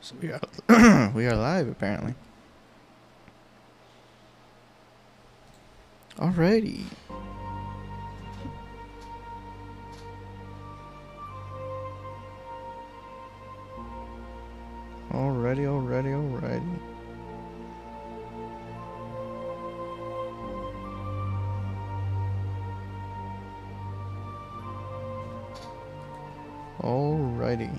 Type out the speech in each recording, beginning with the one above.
So we are we are live apparently. Alrighty. Alrighty. Alrighty.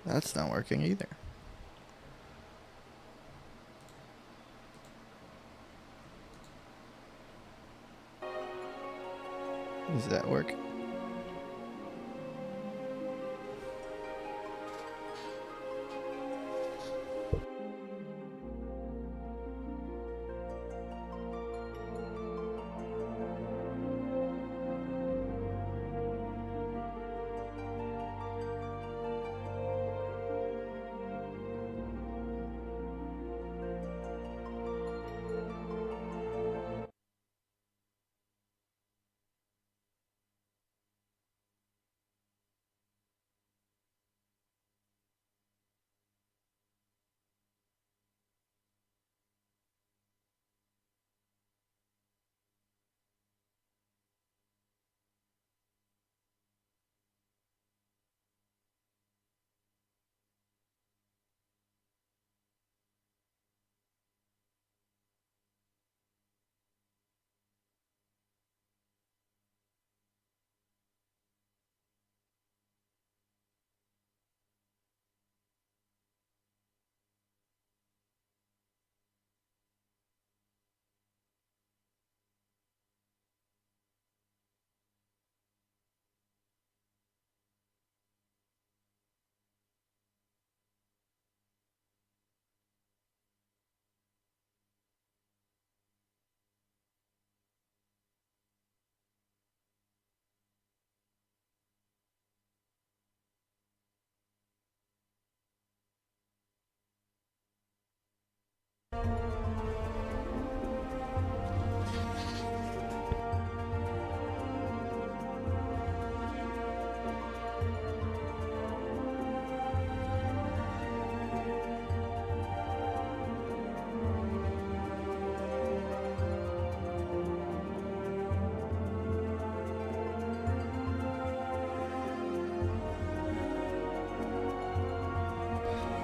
That's not working either. Does that work?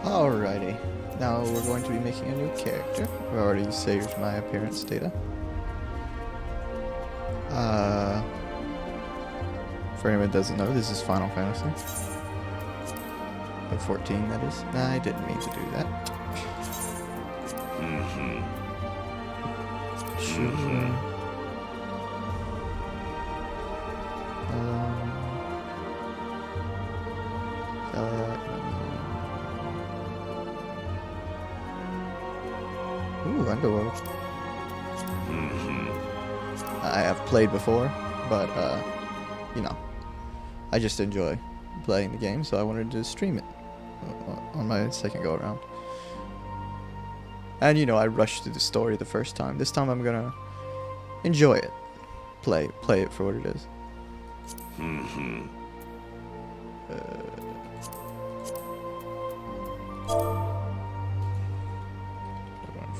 Alrighty. Now we're going to be making a new character. I've already saved my appearance data. For anyone that doesn't know, this is Final Fantasy. The 14, that is. Nah, I didn't mean to do that. Sure. Ooh, Underworld. I have played before, but, you know, I just enjoy playing the game, so I wanted to stream it on my second go around. And, you know, I rushed through the story the first time. This time I'm gonna enjoy it. Play it for what it is.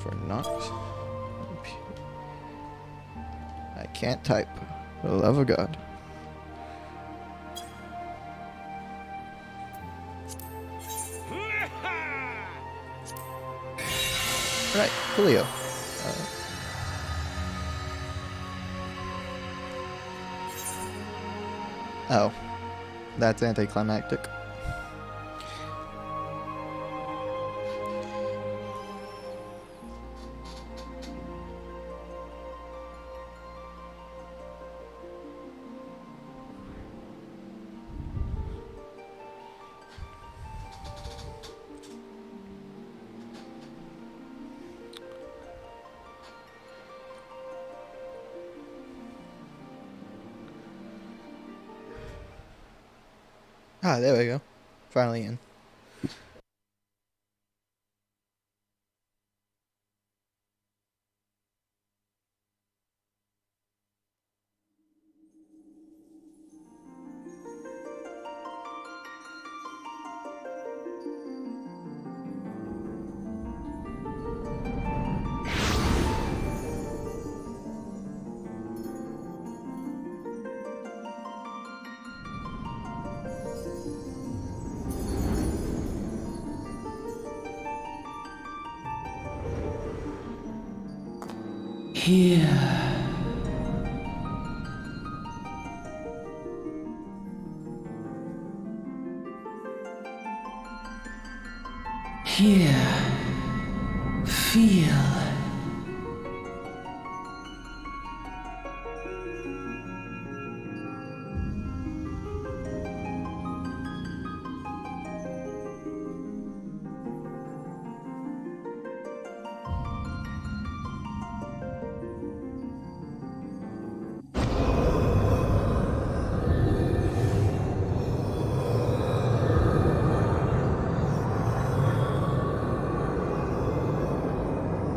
for Knox. I can't type. For the love of God. Right, Coolio. Oh, that's anticlimactic. Ah, there we go. Finally in. Here. Here. Feel.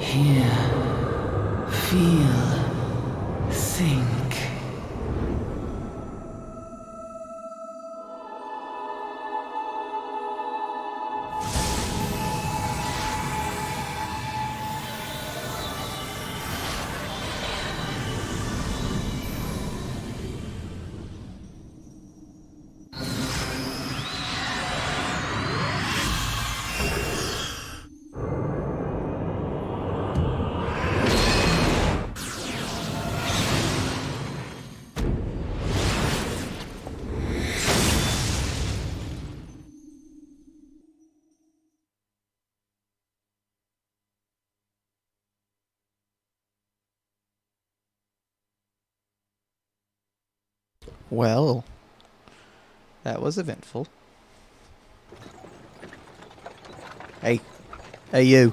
Here. Feel. Think. Well, that was eventful. Hey. Hey, you.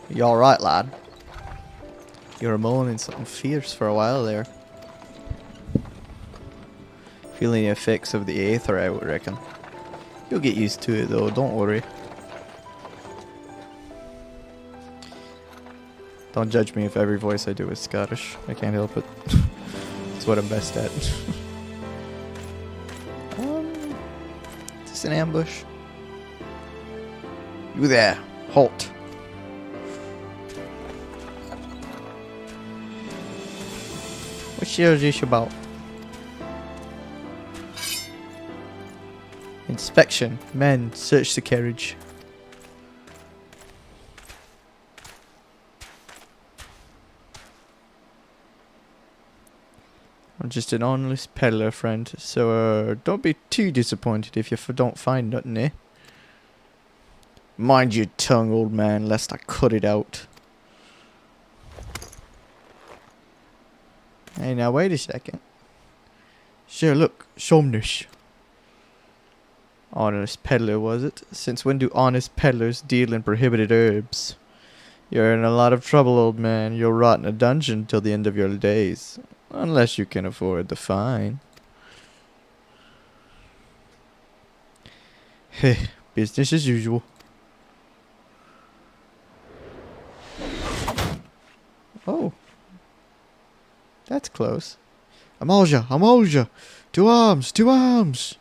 You alright, lad? You were moaning something fierce for a while there. Feeling the effects of the aether, I would reckon. You'll get used to it though, don't worry. Don't judge me if every voice I do is Scottish. I can't help it. It's what I'm best at. Is this an ambush? You there, halt. What's this about? Inspection. Men, search the carriage. I'm just an honest peddler, friend, so don't be too disappointed if you don't find nothing, eh? Mind your tongue, old man, lest I cut it out. Hey, now wait a second. Sure, look, Shomnish. Honest peddler, was it? Since when do honest peddlers deal in prohibited herbs? You're in a lot of trouble, old man. You'll rot in a dungeon till the end of your days. Unless you can afford the fine. Heh, business as usual. Oh. That's close. Amalia, Amalia! To arms, to arms!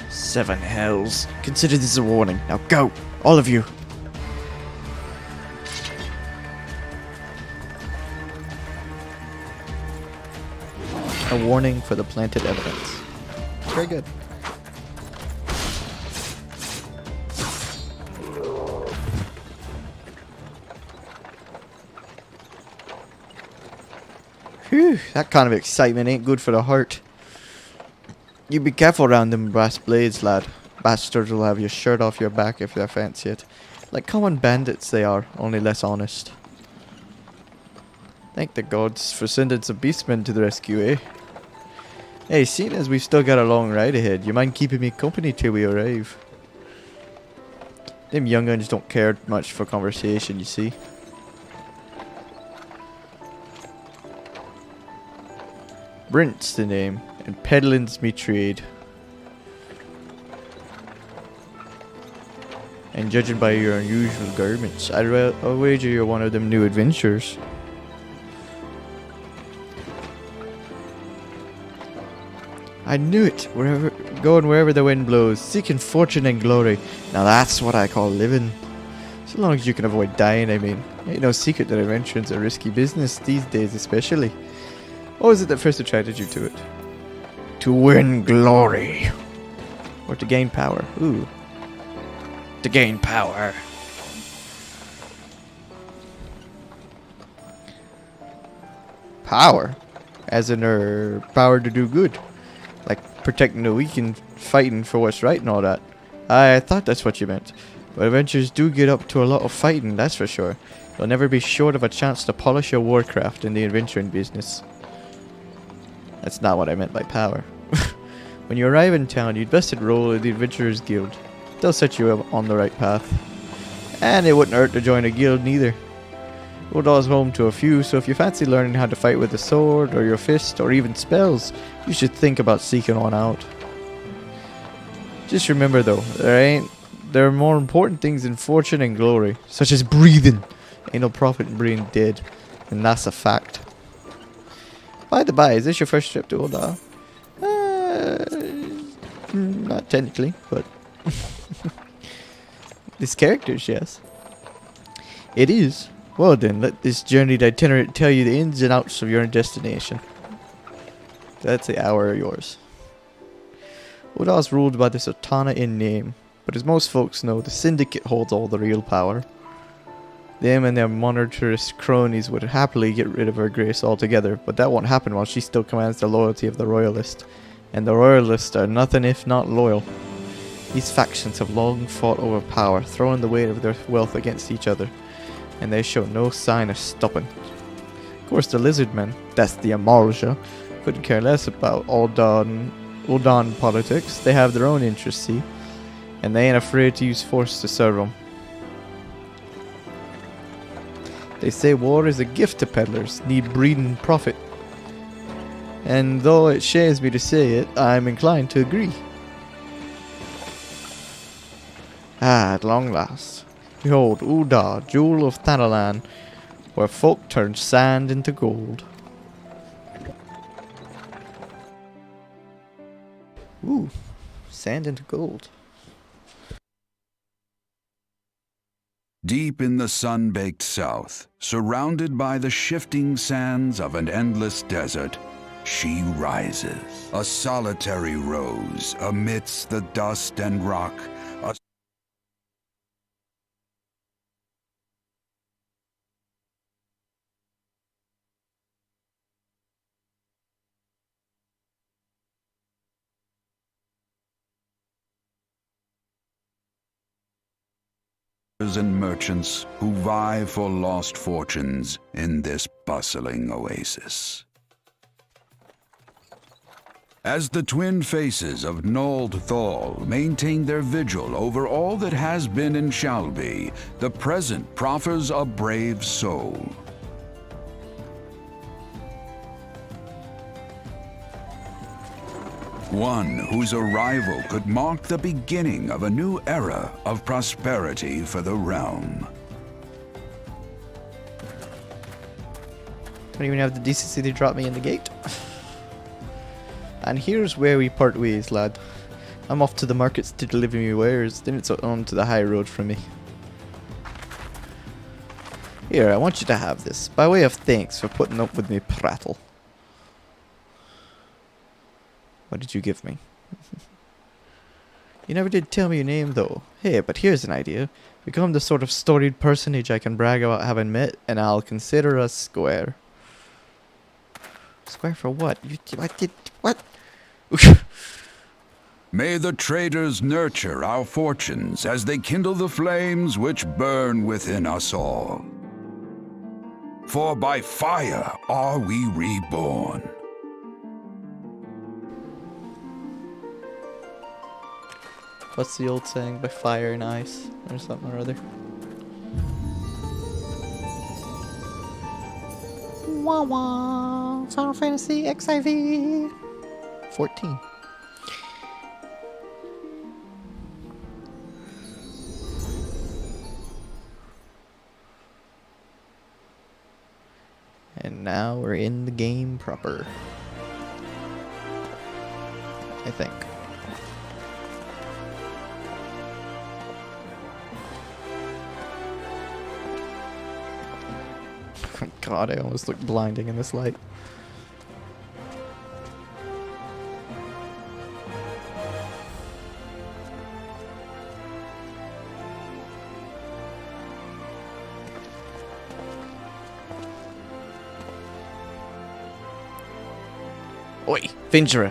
Seven hells. Consider this a warning. Now go, all of you. A warning for the planted evidence. Very good. Phew, that kind of excitement ain't good for the heart. You be careful around them brass blades, lad. Bastards will have your shirt off your back if they fancy it. Like common bandits they are, only less honest. Thank the gods for sending some beastmen to the rescue, eh? Hey, seeing as we've still got a long ride ahead, you mind keeping me company till we arrive? Them young'uns don't care much for conversation, you see. Brent's the name, and peddling's me trade. And judging by your unusual garments, I'll wager you're one of them new adventurers. I knew it! Wherever the wind blows, seeking fortune and glory. Now that's what I call living. So long as you can avoid dying, I mean. Ain't no secret that adventuring's a risky business, these days especially. What was it that first attracted you to it? To win glory. Or to gain power. Ooh. To gain power. Power? As in power to do good. Like protecting the weak and fighting for what's right and all that. I thought that's what you meant. But adventurers do get up to a lot of fighting, that's for sure. You'll never be short of a chance to polish your warcraft in the adventuring business. That's not what I meant by power. When you arrive in town, you'd best enroll in the Adventurers Guild. They'll set you up on the right path. And it wouldn't hurt to join a guild neither. Uldal's home to a few, so if you fancy learning how to fight with a sword, or your fist, or even spells, you should think about seeking one out. Just remember though, there are more important things than fortune and glory, such as breathing. Ain't no profit in being dead, and that's a fact. By the by, is this your first trip to Uldal? Not technically, but this character's, yes. It is. Well then, let this journeyed itinerant tell you the ins and outs of your destination. That's the hour of yours. Uldal's ruled by the Sultana in name, but as most folks know, the Syndicate holds all the real power. Them and their monetarist cronies would happily get rid of her grace altogether, but that won't happen while she still commands the loyalty of the Royalist. And the Royalists are nothing if not loyal. These factions have long fought over power, throwing the weight of their wealth against each other, and they show no sign of stopping. Of course, the Lizardmen, that's the Amarja, couldn't care less about Uldan politics. They have their own interests, see, and they ain't afraid to use force to serve them. They say war is a gift to peddlers, need breeding profit. And though it shames me to say it, I'm inclined to agree. Ah, at long last. Behold, Uldar, jewel of Thanalan, where folk turn sand into gold. Ooh, sand into gold. Deep in the sun-baked south, surrounded by the shifting sands of an endless desert, she rises, a solitary rose amidst the dust and rock, and merchants who vie for lost fortunes in this bustling oasis. As the twin faces of Nold Thal maintain their vigil over all that has been and shall be, the present proffers a brave soul. One whose arrival could mark the beginning of a new era of prosperity for the realm. Don't even have the decency to drop me in the gate. And here's where we part ways, lad. I'm off to the markets to deliver me wares, then it's on to the high road for me. Here, I want you to have this, by way of thanks for putting up with me prattle. What did you give me? You never did tell me your name, though. Hey, but here's an idea. Become the sort of storied personage I can brag about having met, and I'll consider us square. Square for what? What? May the traders nurture our fortunes as they kindle the flames which burn within us all. For by fire are we reborn. What's the old saying? By fire and ice, or something or other. Wah wah! Final Fantasy XIV 14. And now we're in the game proper. I think. Oh God, I almost look blinding in this light. Oi, Venturer,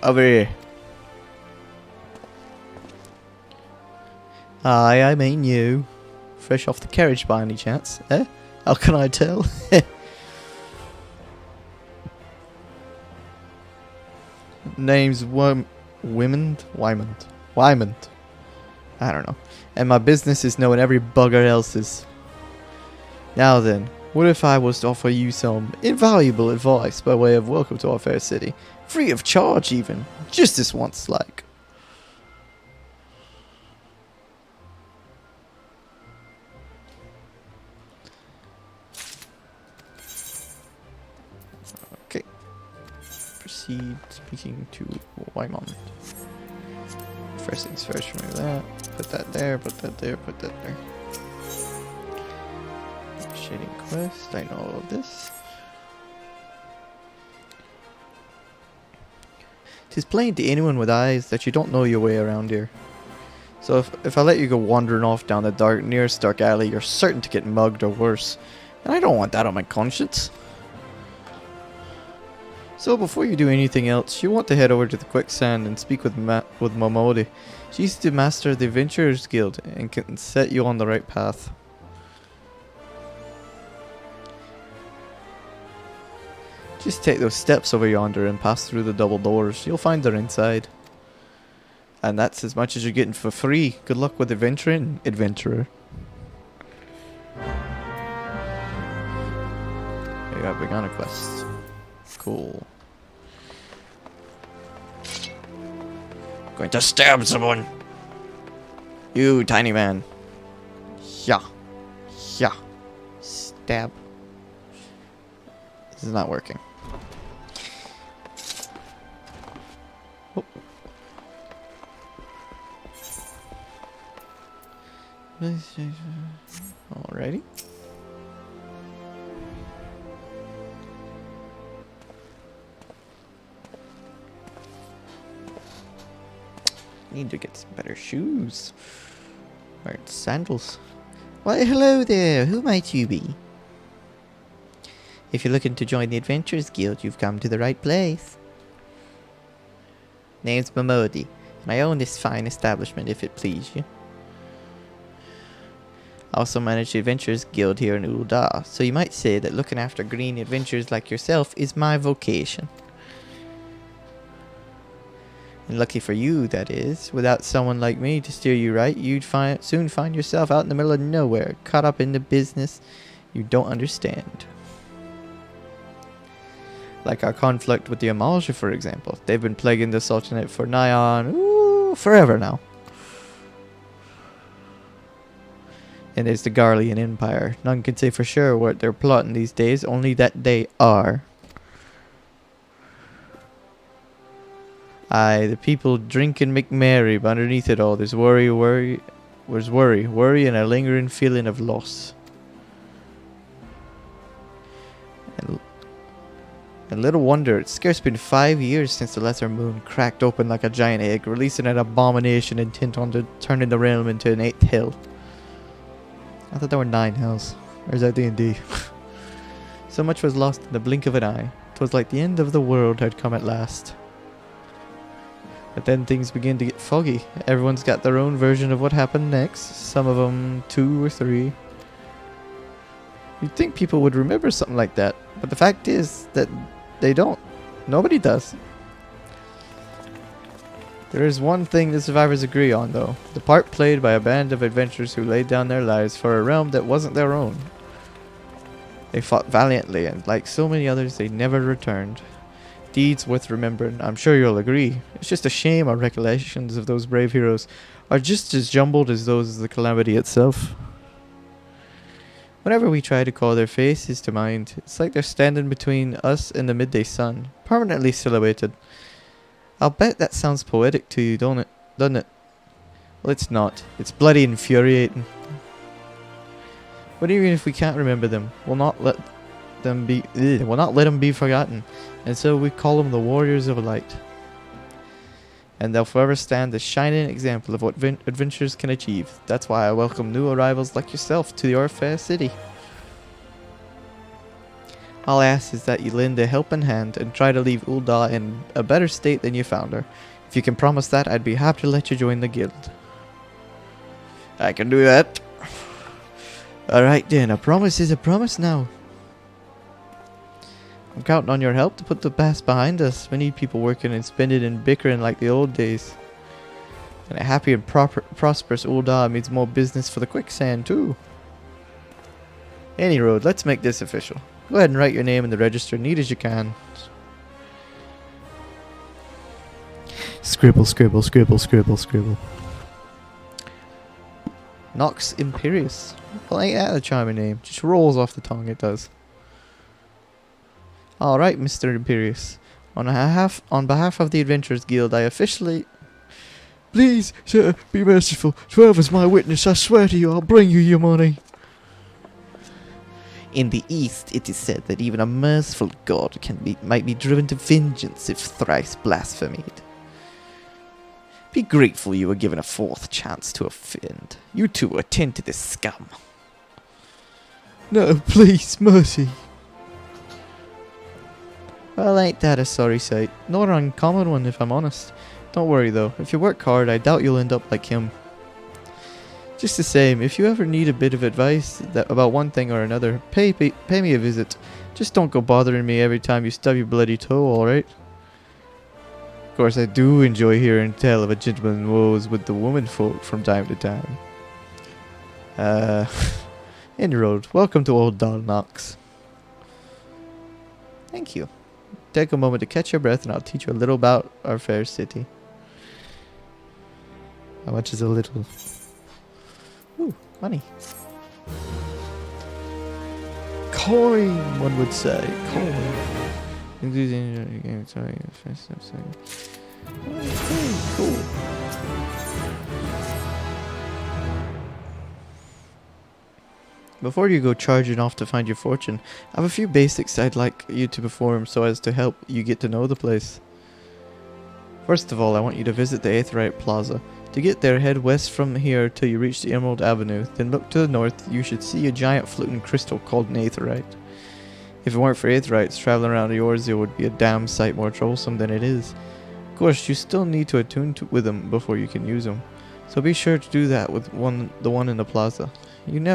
over here. Aye, I mean you. Fresh off the carriage by any chance, eh? How can I tell? Name's Wymond? I don't know. And my business is knowing every bugger else's. Now then, what if I was to offer you some invaluable advice by way of welcome to our fair city? Free of charge even. Just this once, like. Okay. Proceed speaking to Wymond. First things first, remove that. Put that there, put that there, put that there. Shading quest, I know all of this. 'Tis plain to anyone with eyes that you don't know your way around here. So if I let you go wandering off down the nearest dark alley, you're certain to get mugged or worse. And I don't want that on my conscience. So before you do anything else, you want to head over to the quicksand and speak with Momodi. She's the master of the Adventurers Guild and can set you on the right path. Just take those steps over yonder and pass through the double doors. You'll find her inside. And that's as much as you're getting for free. Good luck with adventuring, adventurer. You got begun a quest. Cool. Going to stab someone. You tiny man. Yeah. Yeah. Stab. This is not working. Oh. Alrighty. Need to get some better shoes. Or sandals. Why, hello there. Who might you be? If you're looking to join the Adventurers Guild, you've come to the right place. Name's Momodi, and I own this fine establishment, if it please you. I also manage the Adventurers Guild here in Ul'dah, so you might say that looking after green adventurers like yourself is my vocation. And lucky for you, that is. Without someone like me to steer you right, you'd soon find yourself out in the middle of nowhere, caught up in the business you don't understand. Like our conflict with the Amalja, for example. They've been plaguing the Sultanate for nigh on, forever now. And there's the Garlean Empire. None can say for sure what they're plotting these days, only that they are. Aye, the people drink and make merry, but underneath it all there's worry, and a lingering feeling of loss. And little wonder, it's scarce been 5 years since the lesser moon cracked open like a giant egg, releasing an abomination intent on turning the realm into an 8th hell. I thought there were 9 hells. Or is that D&D? So much was lost in the blink of an eye. 'Twas like the end of the world had come at last. But then things begin to get foggy. Everyone's got their own version of what happened next. Some of them 2 or 3. You'd think people would remember something like that. But the fact is that they don't. Nobody does. There is one thing the survivors agree on, though. The part played by a band of adventurers who laid down their lives for a realm that wasn't their own. They fought valiantly, and like so many others, they never returned. Deeds worth remembering, I'm sure you'll agree. It's just a shame our recollections of those brave heroes are just as jumbled as those of the calamity itself. Whenever we try to call their faces to mind, it's like they're standing between us and the midday sun, permanently silhouetted. I'll bet that sounds poetic to you, doesn't it? Well, it's not. It's bloody infuriating. But even if we can't remember them, we'll not let them be forgotten. And so we call them the Warriors of Light. And they'll forever stand a shining example of what adventurers can achieve. That's why I welcome new arrivals like yourself to your fair city. All I ask is that you lend a helping hand and try to leave Ul'dah in a better state than you found her. If you can promise that, I'd be happy to let you join the guild. I can do that. Alright then, a promise is a promise now. I'm counting on your help to put the past behind us. We need people working and spending and bickering like the old days. And a happy and prosperous Ul'dah means more business for the quicksand too. Any road, let's make this official. Go ahead and write your name in the register neat as you can. Scribble, scribble, scribble, scribble, scribble. Nox Imperius. Well, ain't that a charming name? Just rolls off the tongue, it does. Alright, Mr. Imperius. On behalf of the Adventurers Guild, I officially... Please, sir, be merciful. 12 is my witness. I swear to you, I'll bring you your money. In the East, it is said that even a merciful god might be driven to vengeance if thrice blasphemed. Be grateful you were given a 4th chance to offend. You two attend to this scum. No, please, mercy. Well, ain't that a sorry sight? Not an uncommon one, if I'm honest. Don't worry, though. If you work hard, I doubt you'll end up like him. Just the same, if you ever need a bit of advice about one thing or another, pay me a visit. Just don't go bothering me every time you stub your bloody toe, alright? Of course, I do enjoy hearing tell of a gentleman's woes with the woman folk from time to time. Inroad, welcome to Old Doll Knox. Thank you. Take a moment to catch your breath and I'll teach you a little about our fair city. How much is a little? Ooh, money. Coin, one would say. Coin. Okay, cool. Before you go charging off to find your fortune, I have a few basics I'd like you to perform so as to help you get to know the place. First of all, I want you to visit the Aetheryte Plaza. To get there, head west from here till you reach the Emerald Avenue, then look to the north. You should see a giant floating crystal called an Aetheryte. If it weren't for Aetherites, traveling around Eorzea would be a damn sight more troublesome than it is. Of course, you still need to attune with them before you can use them, so be sure to do that with the one in the plaza. You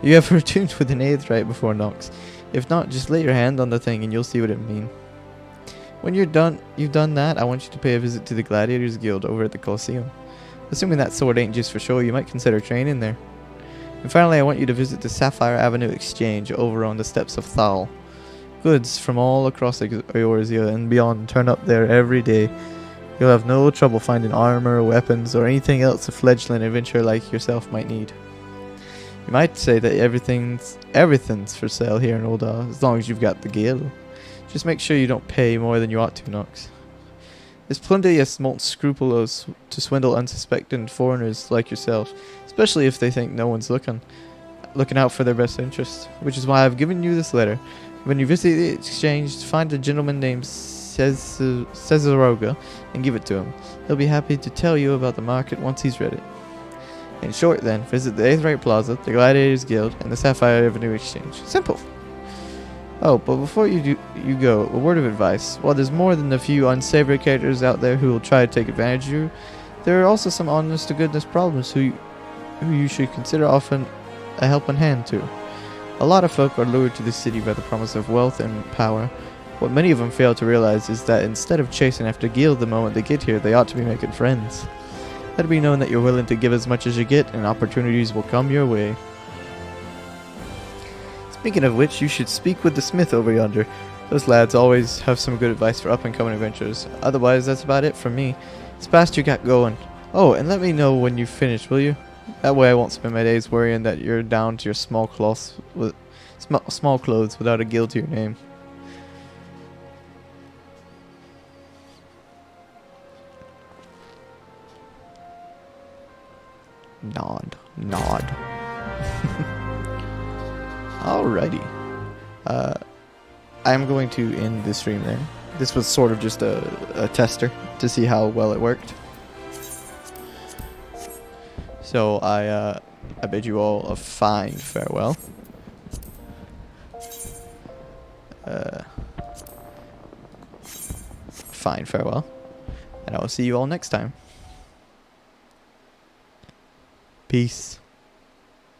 ever attuned with an Aetherite before, Nox? If not, just lay your hand on the thing and you'll see what it means. When you've done that, I want you to pay a visit to the Gladiators Guild over at the Colosseum. Assuming that sword ain't just for show, you might consider training there. And finally, I want you to visit the Sapphire Avenue Exchange over on the steps of Thal. Goods from all across Eorzea and beyond turn up there every day. You'll have no trouble finding armor, weapons, or anything else a fledgling adventurer like yourself might need. You might say that everything's for sale here in Ul'dah, as long as you've got the gil. Just make sure you don't pay more than you ought to, Nox. There's plenty of small scrupulous to swindle unsuspecting foreigners like yourself, especially if they think no one's looking out for their best interest, which is why I've given you this letter. When you visit the exchange, find a gentleman named Cesaroga and give it to him. He'll be happy to tell you about the market once he's read it. In short, then, visit the Aetheryte Plaza, the Gladiators Guild, and the Sapphire Avenue Exchange. Simple! Oh, but before you go, a word of advice. While there's more than a few unsavory characters out there who will try to take advantage of you, there are also some honest-to-goodness problems who you should consider offering a helping hand to. A lot of folk are lured to the city by the promise of wealth and power. What many of them fail to realize is that instead of chasing after gil the moment they get here, they ought to be making friends. Let it be known that you're willing to give as much as you get, and opportunities will come your way. Speaking of which, you should speak with the smith over yonder. Those lads always have some good advice for up-and-coming adventurers. Otherwise, that's about it from me. It's past you got going. Oh, and let me know when you've finished, will you? That way I won't spend my days worrying that you're down to your small clothes without a gil to your name. Nod. Alrighty. I'm going to end the stream there. This was sort of just a tester to see how well it worked. So I bid you all a fine farewell. Fine farewell. And I will see you all next time. Peace.